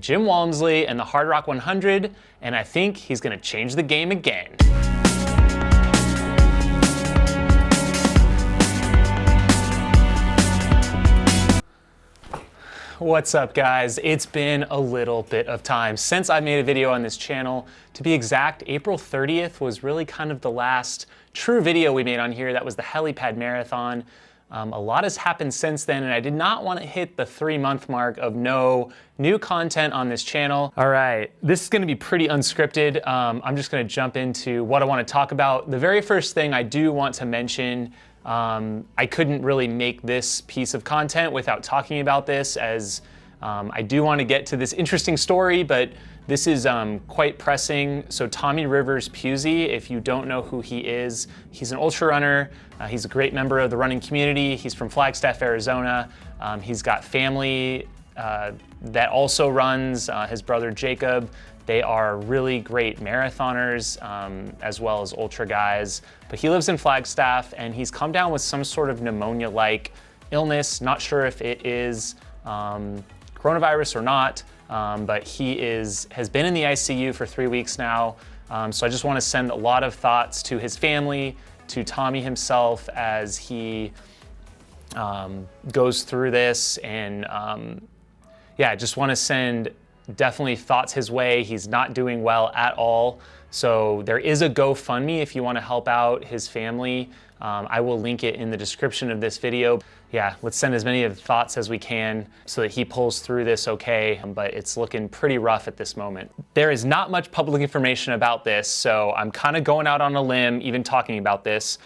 Jim Walmsley and the Hardrock 100, and I think he's gonna change the game again. What's up, guys? It's been a little bit of time since I made a video on this channel. To be exact, April 30th was really kind of the last true video we made on here. That was the Helipad Marathon. A lot has happened since then, and I did not want to hit the 3-month mark of no new content on this channel. All right, this is going to be pretty unscripted. I'm just going to jump into what I want to talk about. The very first thing I do want to mention, I couldn't really make this piece of content without talking about this, as I do want to get to this interesting story, but this is quite pressing. So Tommy Rivers Pusey, if you don't know who he is, he's an ultra runner. He's a great member of the running community. He's from Flagstaff, Arizona. He's got family that also runs, his brother Jacob. They are really great marathoners, as well as ultra guys. But he lives in Flagstaff, and he's come down with some sort of pneumonia-like illness. Not sure if it is coronavirus or not, but he has been in the ICU for 3 weeks now. So I just want to send a lot of thoughts to his family, to Tommy himself, as he goes through this. And yeah, I just want to send definitely thoughts his way. He's not doing well at all. So there is a GoFundMe if you want to help out his family. I will link it in the description of this video. Yeah, let's send as many of the thoughts as we can so that he pulls through this okay, but it's looking pretty rough at this moment. There is not much public information about this, so I'm kind of going out on a limb even talking about this.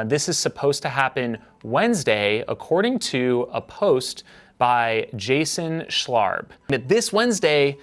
This is supposed to happen Wednesday, according to a post by Jason Schlarb. This Wednesday,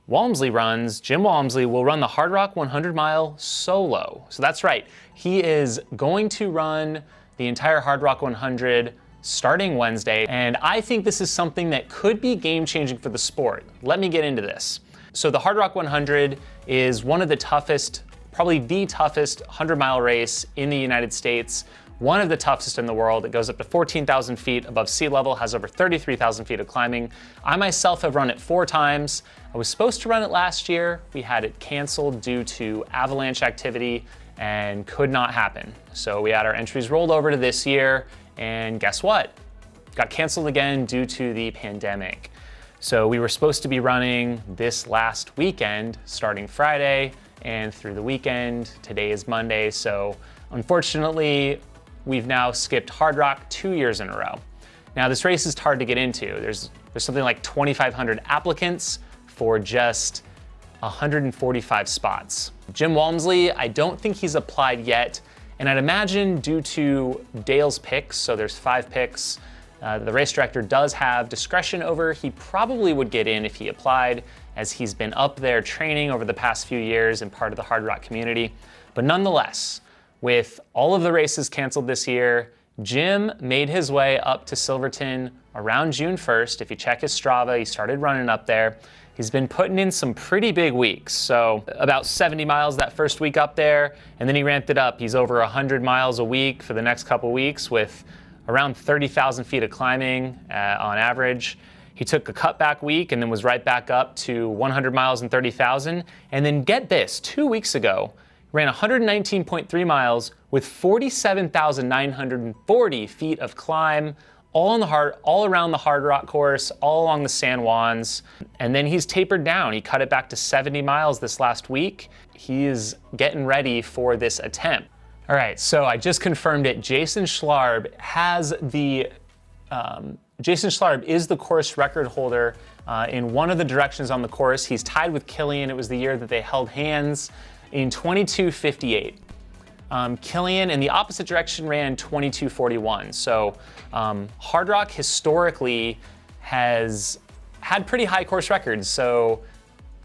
Jim Walmsley will run the Hardrock 100 mile solo. So that's right, he is going to run the entire Hardrock 100 starting Wednesday, and I think this is something that could be game-changing for the sport. Let me get into this. So the Hardrock 100 is one of the toughest, probably the toughest 100-mile race in the United States, one of the toughest in the world. It goes up to 14,000 feet above sea level, has over 33,000 feet of climbing. I myself have run it 4 times. I was supposed to run it last year. We had it canceled due to avalanche activity and could not happen. So we had our entries rolled over to this year, and guess what? Got canceled again due to the pandemic. So we were supposed to be running this last weekend, starting Friday and through the weekend. Today is Monday, so unfortunately, we've now skipped Hardrock 2 years in a row. Now this race is hard to get into. There's something like 2,500 applicants for just 145 spots. Jim Walmsley, I don't think he's applied yet, and I'd imagine due to Dale's picks, so there's 5 picks, the race director does have discretion over, he probably would get in if he applied, as he's been up there training over the past few years and part of the Hardrock community. But nonetheless, with all of the races canceled this year, Jim made his way up to Silverton around June 1st. If you check his Strava, he started running up there. He's been putting in some pretty big weeks. So about 70 miles that first week up there, and then he ramped it up. He's over 100 miles a week for the next couple weeks with around 30,000 feet of climbing on average. He took a cutback week and then was right back up to 100 miles and 30,000. And then get this, 2 weeks ago, ran 119.3 miles with 47,940 feet of climb, all around the Hardrock course, all along the San Juans. And then he's tapered down. He cut it back to 70 miles this last week. He is getting ready for this attempt. All right, so I just confirmed it. Jason Schlarb is the course record holder in one of the directions on the course. He's tied with Killian. It was the year that they held hands in 22:58. Killian in the opposite direction ran 22:41. So Hardrock historically has had pretty high course records. So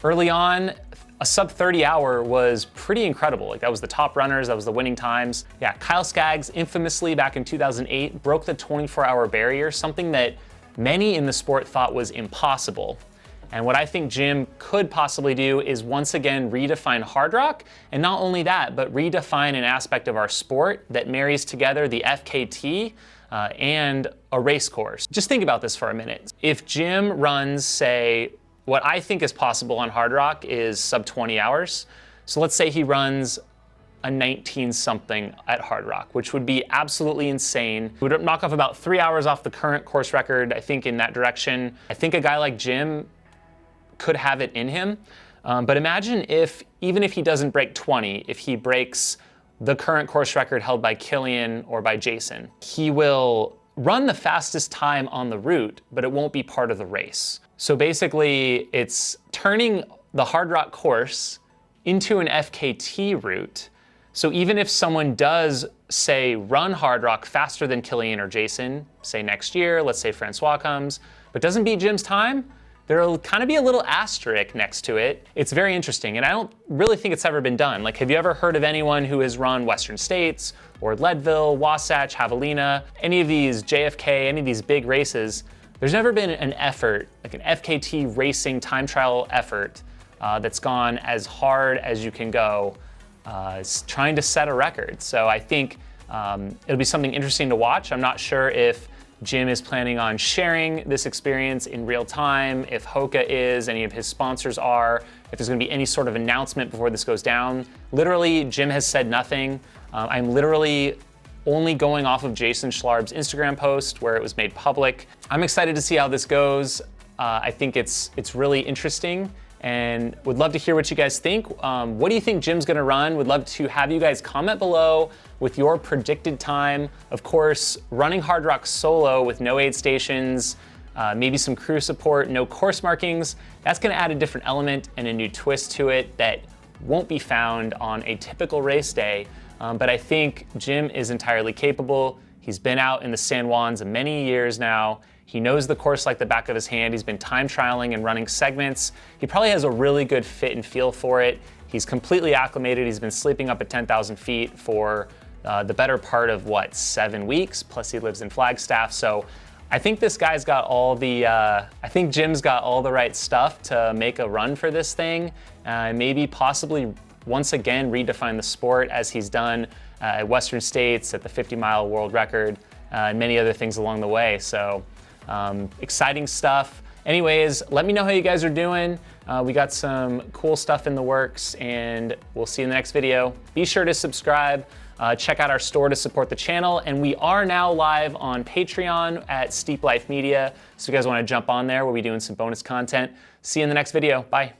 early on, a sub 30 hour was pretty incredible. Like, that was the top runners, that was the winning times. Yeah, Kyle Skaggs infamously back in 2008 broke the 24-hour barrier, something that many in the sport thought was impossible. And what I think Jim could possibly do is once again redefine Hardrock, and not only that, but redefine an aspect of our sport that marries together the FKT and a race course. Just think about this for a minute. If Jim runs, say, what I think is possible on Hardrock is sub 20 hours. So let's say he runs a 19 something at Hardrock, which would be absolutely insane. It would knock off about 3 hours off the current course record, I think, in that direction. I think a guy like Jim could have it in him. But imagine if, even if he doesn't break 20, if he breaks the current course record held by Killian or by Jason, he will run the fastest time on the route, but it won't be part of the race. So basically, it's turning the Hardrock course into an FKT route. So even if someone does, say, run Hardrock faster than Killian or Jason, say next year, let's say Francois comes, but doesn't beat Jim's time, there'll kind of be a little asterisk next to it. It's very interesting, and I don't really think it's ever been done. Like, have you ever heard of anyone who has run Western States or Leadville, Wasatch, Javelina, any of these JFK, any of these big races? There's never been an effort, like an FKT racing time trial effort that's gone as hard as you can go trying to set a record. So I think it'll be something interesting to watch. I'm not sure if Jim is planning on sharing this experience in real time, if Hoka is, any of his sponsors are, if there's gonna be any sort of announcement before this goes down. Literally, Jim has said nothing. I'm literally only going off of Jason Schlarb's Instagram post where it was made public. I'm excited to see how this goes. I think it's really interesting and would love to hear what you guys think. What do you think Jim's gonna run? Would love to have you guys comment below with your predicted time. Of course, running Hardrock solo with no aid stations, maybe some crew support, no course markings, that's gonna add a different element and a new twist to it that won't be found on a typical race day. But I think Jim is entirely capable. He's been out in the San Juans many years now. He knows the course like the back of his hand. He's been time trialing and running segments. He probably has a really good fit and feel for it. He's completely acclimated. He's been sleeping up at 10,000 feet for the better part of, 7 weeks? Plus he lives in Flagstaff. So I think this guy's got all the, I think Jim's got all the right stuff to make a run for this thing. Maybe possibly once again redefine the sport as he's done at Western States, at the 50-mile world record, and many other things along the way. So exciting stuff. Anyways, let me know how you guys are doing. We got some cool stuff in the works, and we'll see you in the next video. Be sure to subscribe. Check out our store to support the channel, and we are now live on Patreon at Steep Life Media. So if you guys want to jump on there, we'll be doing some bonus content. See you in the next video. Bye.